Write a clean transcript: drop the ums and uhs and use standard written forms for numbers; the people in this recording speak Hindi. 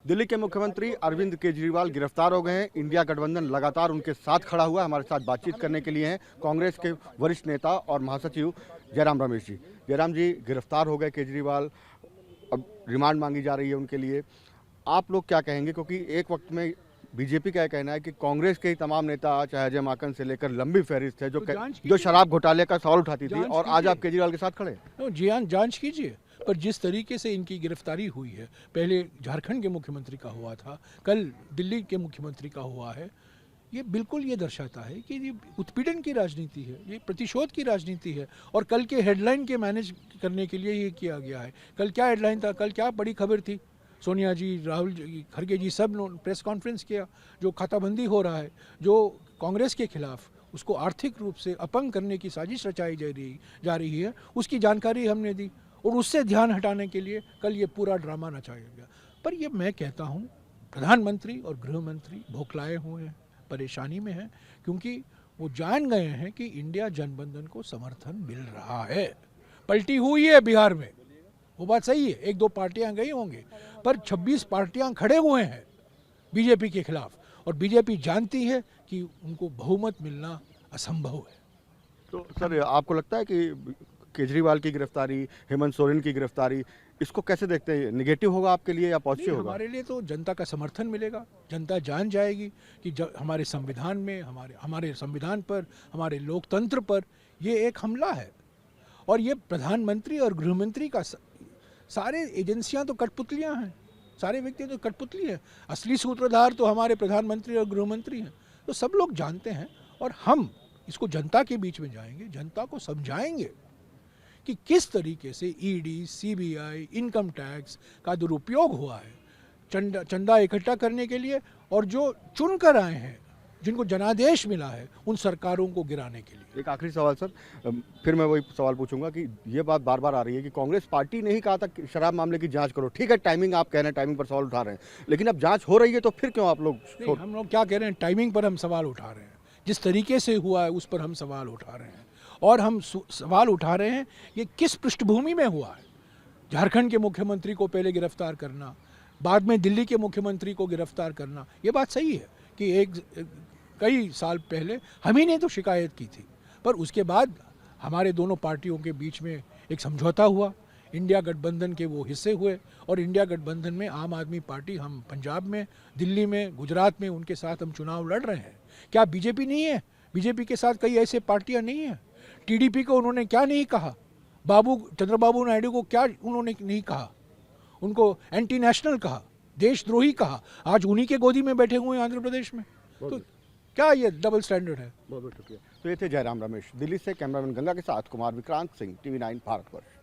दिल्ली के मुख्यमंत्री अरविंद केजरीवाल गिरफ्तार हो गए हैं। इंडिया गठबंधन लगातार उनके साथ खड़ा हुआ है। हमारे साथ बातचीत करने के लिए हैं कांग्रेस के वरिष्ठ नेता और महासचिव जयराम रमेश जी। जयराम जी, गिरफ्तार हो गए केजरीवाल, अब रिमांड मांगी जा रही है उनके लिए। आप लोग क्या कहेंगे, क्योंकि एक वक्त में बीजेपी का कहना है कि कांग्रेस के ही तमाम नेता, चाहे अजय माकन से लेकर लंबी फहरिस्त है, जो शराब घोटाले का सवाल उठाती थी, और आज आप केजरीवाल के साथ खड़े। जी हाँ, जांच कीजिए। पर जिस तरीके से इनकी गिरफ्तारी हुई है, पहले झारखंड के मुख्यमंत्री का हुआ था, कल दिल्ली के मुख्यमंत्री का हुआ है, ये बिल्कुल ये दर्शाता है कि ये उत्पीड़न की राजनीति है, ये प्रतिशोध की राजनीति है। और कल के हेडलाइन के मैनेज करने के लिए ये किया गया है। कल क्या हेडलाइन था, कल क्या बड़ी खबर थी? सोनिया जी, राहुल जी, खड़गे जी, सब प्रेस कॉन्फ्रेंस किया। जो खाताबंदी हो रहा है, जो कांग्रेस के खिलाफ उसको आर्थिक रूप से अपंग करने की साजिश रचाई जा रही है, उसकी जानकारी हमने दी। और उससे ध्यान हटाने के लिए कल ये पूरा ड्रामा नचाया गया। पर ये मैं कहता हूँ, प्रधानमंत्री और गृह मंत्री बौखलाए हुए हैं, परेशानी में हैं, क्योंकि वो जान गए हैं कि इंडिया गठबंधन को समर्थन मिल रहा है। पलटी हुई है बिहार में, वो बात सही है, एक दो पार्टियां गई होंगे, पर 26 पार्टियां खड़े हुए हैं बीजेपी के खिलाफ। और बीजेपी जानती है कि उनको बहुमत मिलना असंभव है। तो सर, आपको लगता है कि केजरीवाल की गिरफ्तारी, हेमंत सोरेन की गिरफ्तारी, इसको कैसे देखते हैं? निगेटिव होगा आपके लिए या पॉजिटिव होगा? हमारे लिए तो जनता का समर्थन मिलेगा। जनता जान जाएगी कि हमारे संविधान में, हमारे संविधान पर, हमारे लोकतंत्र पर ये एक हमला है। और ये प्रधानमंत्री और गृहमंत्री का सारे एजेंसियां तो कठपुतलियां हैं, सारे व्यक्ति तो कठपुतली हैं। असली सूत्रधार तो हमारे प्रधानमंत्री और गृहमंत्री हैं। तो सब लोग जानते हैं, और हम इसको जनता के बीच में जाएंगे, जनता को समझाएंगे कि किस तरीके से ईडी, सीबीआई, इनकम टैक्स का दुरुपयोग हुआ है चंदा इकट्ठा करने के लिए, और जो चुन कर आए हैं, जिनको जनादेश मिला है, उन सरकारों को गिराने के लिए। एक आखिरी सवाल सर, फिर मैं वही सवाल पूछूंगा कि ये बात बार बार आ रही है कि कांग्रेस पार्टी ने ही कहा था कि शराब मामले की जांच करो। ठीक है, टाइमिंग आप कह रहे हैं, टाइमिंग पर सवाल उठा रहे हैं, लेकिन अब जांच हो रही है तो फिर क्यों आप लोग? हम लोग क्या कह रहे हैं, टाइमिंग पर हम सवाल उठा रहे हैं। जिस तरीके से हुआ है उस पर हम सवाल उठा रहे हैं। और हम सवाल उठा रहे हैं ये किस पृष्ठभूमि में हुआ है। झारखंड के मुख्यमंत्री को पहले गिरफ्तार करना, बाद में दिल्ली के मुख्यमंत्री को गिरफ्तार करना, ये बात सही है कि कई साल पहले हम ही ने तो शिकायत की थी, पर उसके बाद हमारे दोनों पार्टियों के बीच में एक समझौता हुआ, इंडिया गठबंधन के वो हिस्से हुए। और इंडिया गठबंधन में आम आदमी पार्टी, हम पंजाब में, दिल्ली में, गुजरात में उनके साथ हम चुनाव लड़ रहे हैं। क्या बीजेपी नहीं है? बीजेपी के साथ कई ऐसे पार्टियां नहीं हैं। टीडीपी को उन्होंने क्या नहीं कहा? चंद्रबाबू नायडू को क्या उन्होंने नहीं कहा? उनको एंटी नेशनल कहा, देशद्रोही कहा। आज उन्हीं के गोदी में बैठे हुए हैं आंध्र प्रदेश में। तो क्या ये डबल स्टैंडर्ड है? बहुत बहुत शुक्रिया। तो ये थे जयराम रमेश। दिल्ली से कैमरामैन गंगा के साथ कुमार विक्रांत सिंह, TV9 भारतवर्ष।